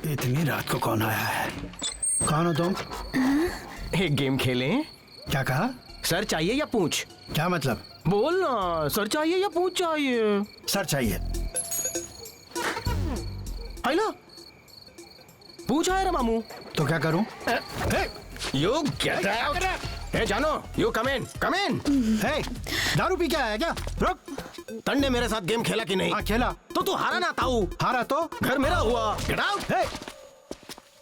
इतनी रात को कौन आया है? कौन हो तुम? एक गेम खेलें? क्या कहा? सर चाहिए या पूछ? क्या मतलब? बोल ना, सर चाहिए या पूछ चाहिए? सर चाहिए। आइला पूछ आया रे मामू। तो क्या करूं? You get out. हे जानो, यू कम इन, कम इन। हे, दारू पी के आया क्या? रुक। तन्ने मेरे साथ गेम खेला कि नहीं? हाँ खेला। तो तू हारा ना ताऊ। हारा तो घर मेरा हुआ। Get out. हे,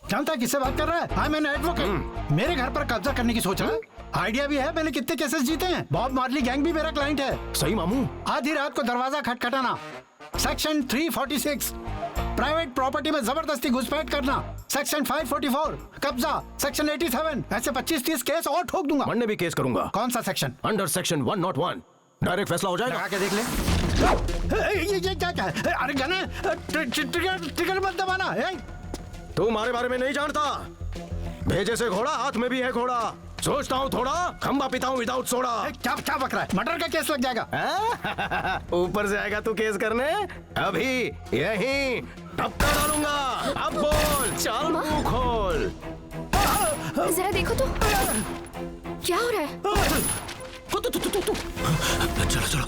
जानता है किससे बात कर रहा है? I am an advocate. मेरे घर पर कब्जा करने की सोच रहा है? आइडिया भी है, मैंने कितने केसेस जीते हैं। बॉब मार्ली गैंग भी मेरा क्लाइंट है। सही मामू। आधी रात को दरवाजा खटखटाना, सेक्शन 346 प्राइवेट प्रॉपर्टी में जबरदस्ती घुसपैठ करना, सेक्शन 544 कब्जा, सेक्शन 87, ऐसे 25-30 केस और ठोक दूंगा। मंडे भी केस करूंगा। कौन सा सेक्शन? अंडर सेक्शन 101 डायरेक्ट फैसला हो जाएगा। लगा के देख ले। ये क्या क्या है? अरे गन है, ट्रिगर मत दबाना। तू हमारे बारे में नहीं जानता। भेजे से घोड़ा, हाथ में भी है घोड़ा। सोचता हूँ थोड़ा, खंबा पीता हूँ विदाउट सोडा। क्या क्या बक रहा है? मर्डर का केस लग जाएगा। ऊपर से आएगा तू केस करने। अभी यहीं टपका डालूंगा। अब बोल, चल मुंह खोल। जरा देखो तो क्या हो रहा है? चलो चलो।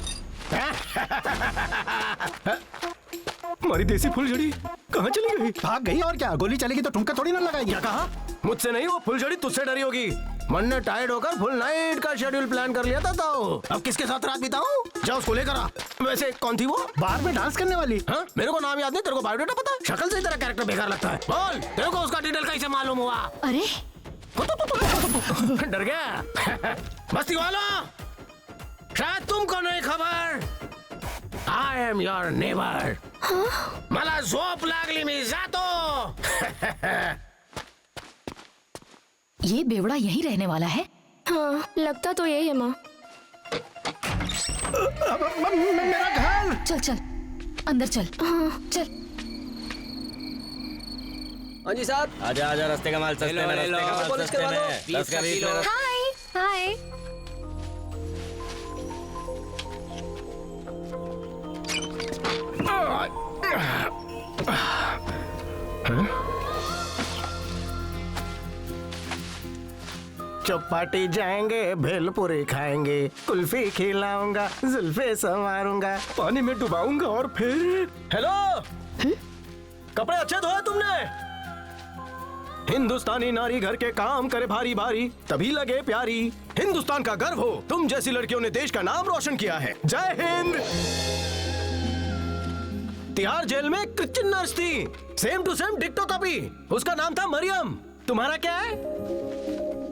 हमारी देसी फुलझड़ी कहाँ चली गई? भाग गई और क्या? गोली चलेगी तो ठुमका थोड़ी ना लगाएगी। क्या कहा? मुझसे नहीं, वो फुलझड़ी तुझसे डरी होगी। मन ने टायर्ड होकर फुल नाइट का शेड्यूल प्लान कर लिया था। तो अब किसके साथ रात बिताऊं? जा उसको लेकर आ। वैसे कौन थी वो? बार में डांस करने वाली। हाँ? मेरे को नाम याद नहीं, तेरे को बायोडाटा पता? शक्ल से ही तेरा कैरेक्टर बेकार लगता है। बोल, तेरे को उसका डिटेल कैसे मालूम हुआ? अरे डर गया? मस्ती वाला, शायद तुमको नहीं खबर। I am your neighbour. मला झोप लागली, मी जातो। ये बेवड़ा यहीं रहने वाला है? हाँ, लगता तो यही है माँ। मेरा घर। चल चल अंदर चल। हाँ। चल। हाँ जी साहब। आजा आजा, रास्ते का माल सस्ते में, रास्ते का माल सस्ते में। 10 का 20 में। हाय हाय। चौपाटी जाएंगे, भेलपुरी खाएंगे, कुल्फी खिलाऊंगा, जुल्फे संवारूंगा, पानी में डुबाऊंगा और फिर। हेलो, कपड़े अच्छे धोए तुमने? हिंदुस्तानी नारी घर के काम करे भारी भारी, तभी लगे प्यारी। हिंदुस्तान का गर्व हो, तुम जैसी लड़कियों ने देश का नाम रोशन किया है। जय हिंद। तिहाड़ जेल में क्रिश्चियन नर्स थी, सेम टू सेम डिक्टो कॉपी। उसका नाम था मरियम। तुम्हारा क्या है?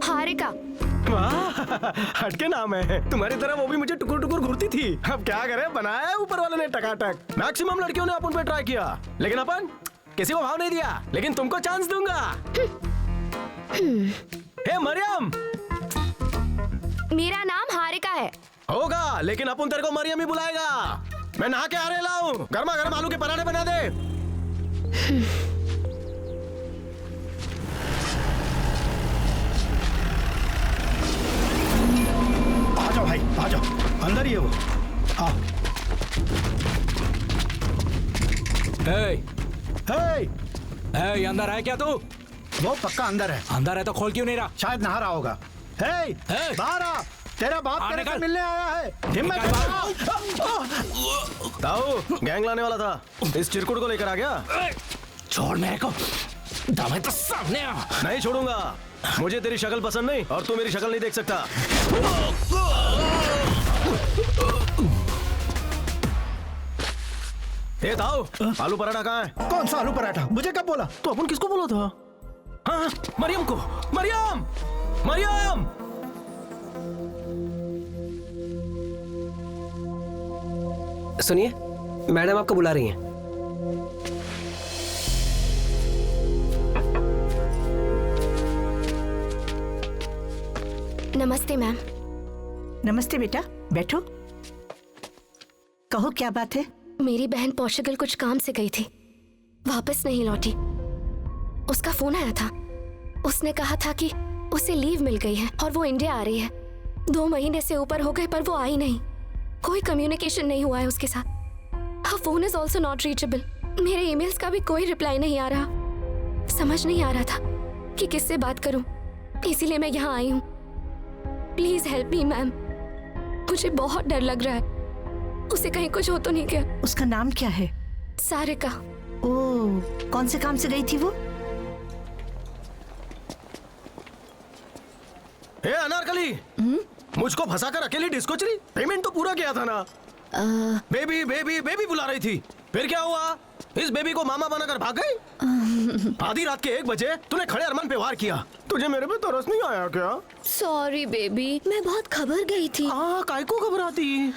हारिका। वाह, हटके नाम है। तुम्हारी तरह वो भी मुझे टुकुर टुकुर घूरती थी। अब क्या करे, बनाया है ऊपर वाले ने टकाटक। मैक्सिमम लड़कियों ने अपन पे ट्राई किया, लेकिन अपन किसी को भाव नहीं दिया। लेकिन तुमको चांस दूंगा। हे मरियम। मेरा नाम हारिका है। होगा, लेकिन अपन तेरे को मरियम ही बुलाएगा। मैं नहा के आ रहे लाऊं, गर्मा गर्म आलू के पराठे बना दे। आ जाओ भाई, आ जाओ, अंदर ही है वो। आओ। हे, अंदर है क्या तू? वो पक्का अंदर है। अंदर है तो खोल क्यों नहीं रहा? शायद नहा रहा होगा। हे, बाहर आ। तेरा बाप तेरे से मिलने आया है। हिम्मत ताऊ, गैंग लाने वाला था, इस चिरकुट को लेकर आ गया। छोड़ मेरे को, दम है तो सामने आ। नहीं छोड़ूंगा। मुझे तेरी शक्ल पसंद नहीं और तू मेरी शक्ल नहीं देख सकता। ए ताऊ, आलू पराठा कहाँ है? कौन सा आलू पराठा? मुझे कब बोला? तो अपन किसको बोला था? हाँ, मरियम को। मरियम, मरियम। सुनिए, मैडम आपको बुला रही हैं। नमस्ते मैम। नमस्ते बेटा, बैठो। कहो क्या बात है? मेरी बहन पोर्चुगल कुछ काम से गई थी, वापस नहीं लौटी। उसका फोन आया था, उसने कहा था कि उसे लीव मिल गई है और वो इंडिया आ रही है। 2 महीने से ऊपर हो गए पर वो आई नहीं। कोई कम्युनिकेशन नहीं हुआ है उसके साथ। Her phone is also not reachable. मेरे ईमेल्स का भी कोई रिप्लाई नहीं आ रहा। समझ नहीं आ रहा था कि किससे बात करूं, इसीलिए मैं यहाँ आई हूँ। प्लीज हेल्प मी मैम, मुझे बहुत डर लग रहा है। उसे कहीं कुछ हो तो नहीं क्या? उसका नाम क्या है? सारिका। ओह, कौन से काम से गई थी वो? हे अनारकली, मुझको फंसाकर अकेली डिस्को चली? पेमेंट तो पूरा किया था ना। बेबी बेबी बेबी बुला रही थी, फिर क्या हुआ? इस बेबी को मामा बनाकर भाग गई। आधी रात के 1 बजे तूने खड़े अरमान पे वार किया। तुझे मेरे पे तरस नहीं आया क्या? सॉरी बेबी, मैं बहुत घबरा गई थी। काय को घबराती?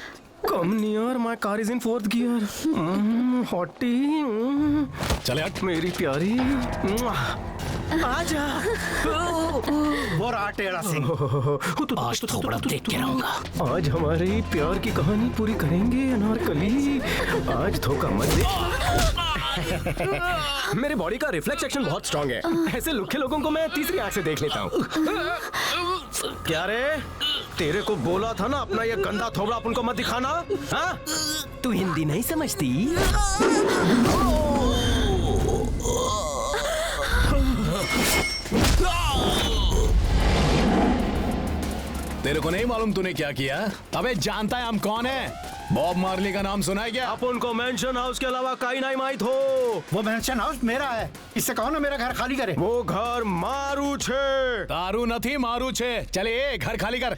Come near, my car is in 4th gear. Hottie, चले हट मेरी प्यारी। आजा। बोरा टेढ़ा सिंह। आज थोड़ा देख के रहूंगा। आज हमारी प्यार की कहानी पूरी करेंगे अनारकली। आज धोखा मत दे। मेरी बॉडी का रिफ्लेक्स एक्शन बहुत स्ट्रांग है। ऐसे लुखे लोगों को मैं तीसरी आंख से देख लेता हूँ। क्या रे, तेरे को बोला था ना अपना ये गंदा थोबड़ा अपन को मत दिखाना। हाँ? तू हिंदी नहीं समझती? तेरे को नहीं मालूम तूने क्या किया? अबे जानता है हम कौन है? बॉब मार्ली का नाम सुना है क्या? अपन को मेंशन हाउस के अलावा कहीं नहीं माहित हो। वो मेंशन हाउस मेरा है, इससे कहो ना मेरा घर खाली करे। वो घर मारू छे। दारू नहीं मारू छे। चले घर खाली कर।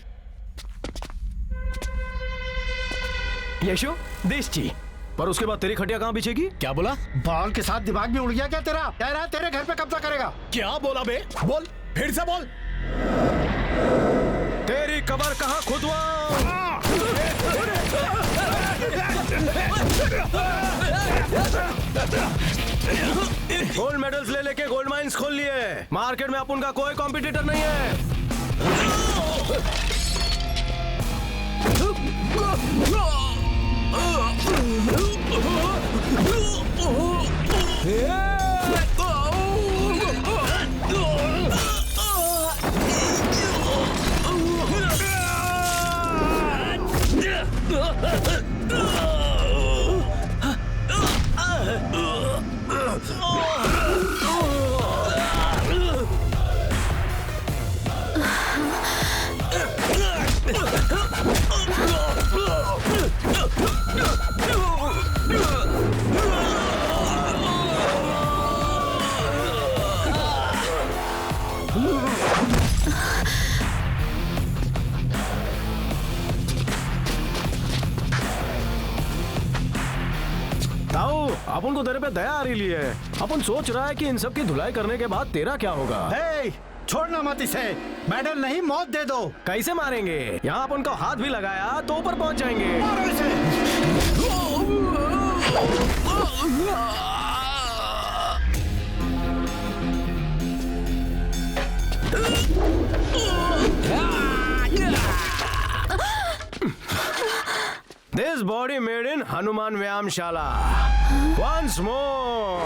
यशो देश जी, पर उसके बाद तेरी खटिया कहाँ बिछेगी? क्या बोला? बाल के साथ दिमाग भी उड़ गया क्या तेरा? कह रहा है तेरे घर पे कब्जा करेगा। क्या बोला बे? बोल, फिर से बोल। तेरी कब्र कहाँ खुदवाऊं? गोल्ड मेडल्स ले लेके गोल्ड माइंस खोल लिए। मार्केट में अपन का कोई कॉम्पिटिटर नहीं है। अपन को तेरे पे दया आ रही है। अपन सोच रहा है कि इन सब की धुलाई करने के बाद तेरा क्या होगा। हे, छोड़ना मत इसे। मेडल नहीं, मौत दे दो। कैसे मारेंगे? यहाँ अपन को हाथ भी लगाया तो ऊपर पहुंच जाएंगे। मारो इसे। This body made in Hanuman Vyamshala. Once more.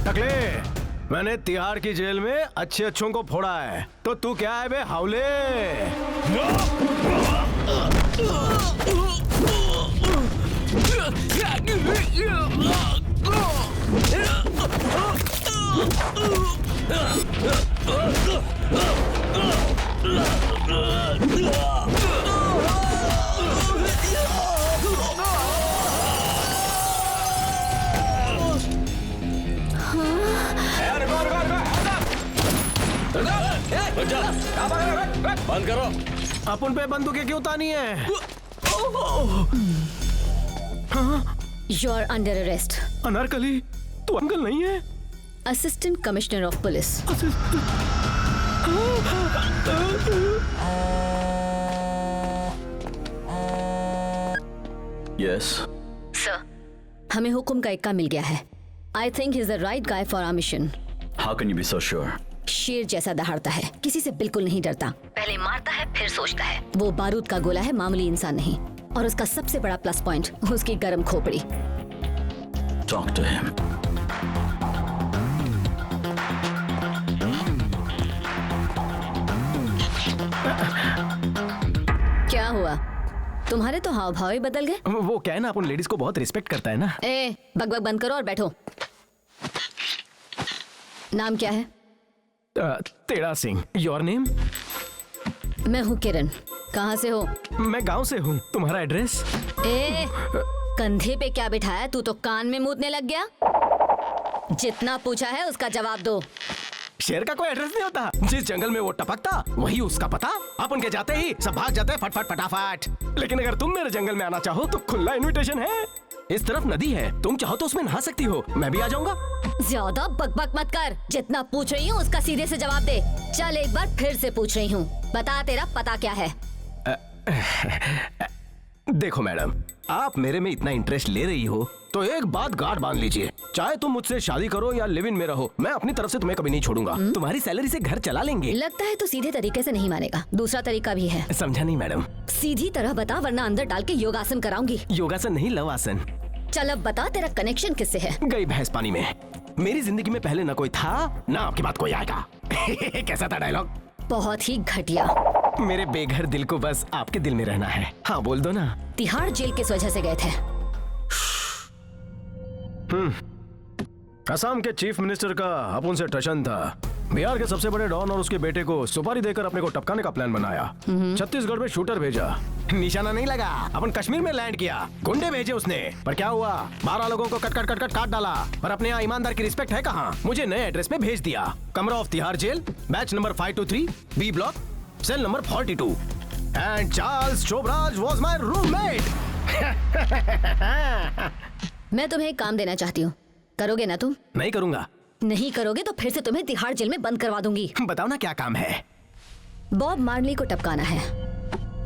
टकले, मैंने तिहाड़ की जेल में अच्छे अच्छों को फोड़ा है, तो तू क्या है बे हावले? बंद करो। अपन पे बंदूकें क्यों तानी है? You are under arrest. Anarkali, तू अंकल नहीं है? Assistant Commissioner of Police. Yes. Sir. हमें हुक्म का इक्का मिल गया है. I think he's the right guy for our mission. How can you be so sure? शेर जैसा दहाड़ता है, किसी से बिल्कुल नहीं डरता, पहले मारता है फिर सोचता है। वो बारूद का गोला है, मामूली इंसान नहीं। और उसका सबसे बड़ा प्लस पॉइंट उसकी गर्म खोपड़ी। talk to him. क्या हुआ? तुम्हारे तो हाव भाव ही बदल गए। वो क्या है ना, अपन लेडीज को बहुत रिस्पेक्ट करता है ना। ए, बकबक बंद करो और बैठो। नाम क्या है? तेरा सिंह। Your name? मैं हूँ किरण। कहाँ से हो? मैं गांव से हूँ। तुम्हारा एड्रेस? ए, कंधे पे क्या बिठाया? तू तो कान में मूतने लग गया। जितना पूछा है उसका जवाब दो। शेर का कोई एड्रेस नहीं होता। जिस जंगल में वो टपकता वही उसका पता। अपन के जाते ही सब भाग जाते हैं फटफट फटाफट। लेकिन अगर तुम मेरे जंगल में आना चाहो तो खुला इनविटेशन है। इस तरफ नदी है, तुम चाहो तो उसमें नहा सकती हो। मैं भी आ जाऊंगा। ज्यादा बकबक मत कर। जितना पूछ रही हूँ उसका सीधे से जवाब दे। चल एक बार फिर से पूछ रही हूँ, बता तेरा पता क्या है? देखो मैडम, आप मेरे में इतना इंटरेस्ट ले रही हो तो एक बात गांठ बांध लीजिए। चाहे तुम मुझसे शादी करो या लिव इन में रहो, मैं अपनी तरफ से तुम्हें कभी नहीं छोड़ूंगा। तुम्हारी सैलरी से घर चला लेंगे। लगता है तो सीधे तरीके से नहीं मानेगा। दूसरा तरीका भी है। समझा नहीं मैडम? सीधी तरह बता वरना अंदर डाल के योगासन कराऊंगी। योगासन नहीं, लव आसन। चल अब बता तेरा कनेक्शन किससे है? गई भैंस पानी में। मेरी जिंदगी में पहले ना कोई था ना आपकी बात कोई आएगा। कैसा था डायलॉग? बहुत ही घटिया। मेरे बेघर दिल को बस आपके दिल में रहना है। हाँ बोल दो ना। तिहाड़ जेल किस वजह से गए थे? असम के चीफ मिनिस्टर का अपन से टशन था। बिहार के सबसे बड़े डॉन और उसके बेटे को सुपारी देकर अपने को टपकाने का प्लान बनाया। छत्तीसगढ़ में शूटर भेजा, निशाना नहीं लगा। अपन कश्मीर में लैंड किया, गुंडे भेजे उसने। पर क्या हुआ? 12 लोगों को कट काट डाला। पर अपने यहाँ ईमानदार की रिस्पेक्ट है कहाँ? मुझे नए एड्रेस पे भेज दिया। कमरा of Tihar jail, batch number 523, B block, cell number 42। And Charles Sobhraj was my roommate. मैं तुम्हें एक काम देना चाहती हूँ, करोगे ना तुम? नहीं करूंगा। नहीं करोगे तो फिर से तुम्हें तिहाड़ जेल में बंद करवा दूंगी। बताओ ना क्या काम है? बॉब मार्ली को टपकाना है।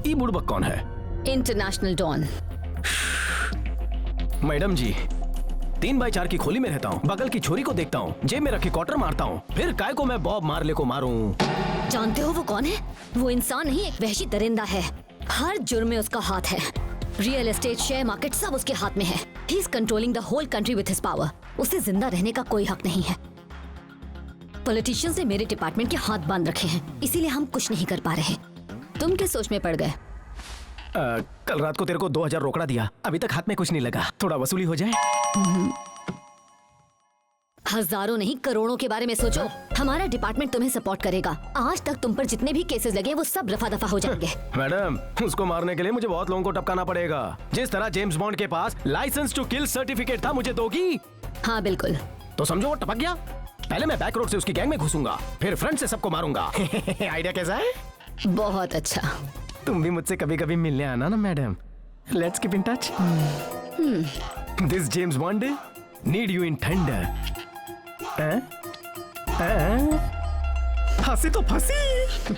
ये बुड़बक कौन है? International don. मैडम जी, 3x4 की खोली में रहता हूँ, बगल की छोरी को देखता हूँ, जेब में रखी क्वार्टर मारता हूँ। फिर काय को मैं बॉब मार्ले को मारूं? जानते हो वो कौन है? वो इंसान नहीं, एक वहशी दरिंदा है। हर जुर्म में उसका हाथ है। रियल एस्टेट, शेयर मार्केट सब उसके हाथ में है। He is controlling the whole country with his power. उसे जिंदा रहने का कोई हक नहीं है। पॉलिटिशियंस ने मेरे डिपार्टमेंट के हाथ बांध रखे हैं, इसीलिए हम कुछ नहीं कर पा रहे। तुम किस सोच में पड़ गए? कल रात को तेरे को 2000 रोकड़ा दिया, अभी तक हाथ में कुछ नहीं लगा। थोड़ा वसूली हो जाए। हजारों नहीं करोड़ों के बारे में सोचो। हमारा डिपार्टमेंट तुम्हें सपोर्ट करेगा। आज तक तुम पर जितने भी केसेस लगे वो सब रफा दफा हो जाएंगे। मैडम, उसको मारने के लिए मुझे बहुत लोगों को टपकाना पड़ेगा। जिस तरह जेम्स बॉन्ड के पास लाइसेंस टू किल सर्टिफिकेट था, मुझे दोगी? हाँ बिल्कुल। तो समझो वो टपक गया। पहले मैं बैक रोड से उसकी गैंग में घुसूंगा, फिर फ्रंट से सबको मारूंगा। आइडिया कैसा है? बहुत अच्छा। तुम भी मुझसे कभी कभी मिलने आना ना madam. Let's keep in touch. This James bond need you in thunder. हंसी तो फंसी।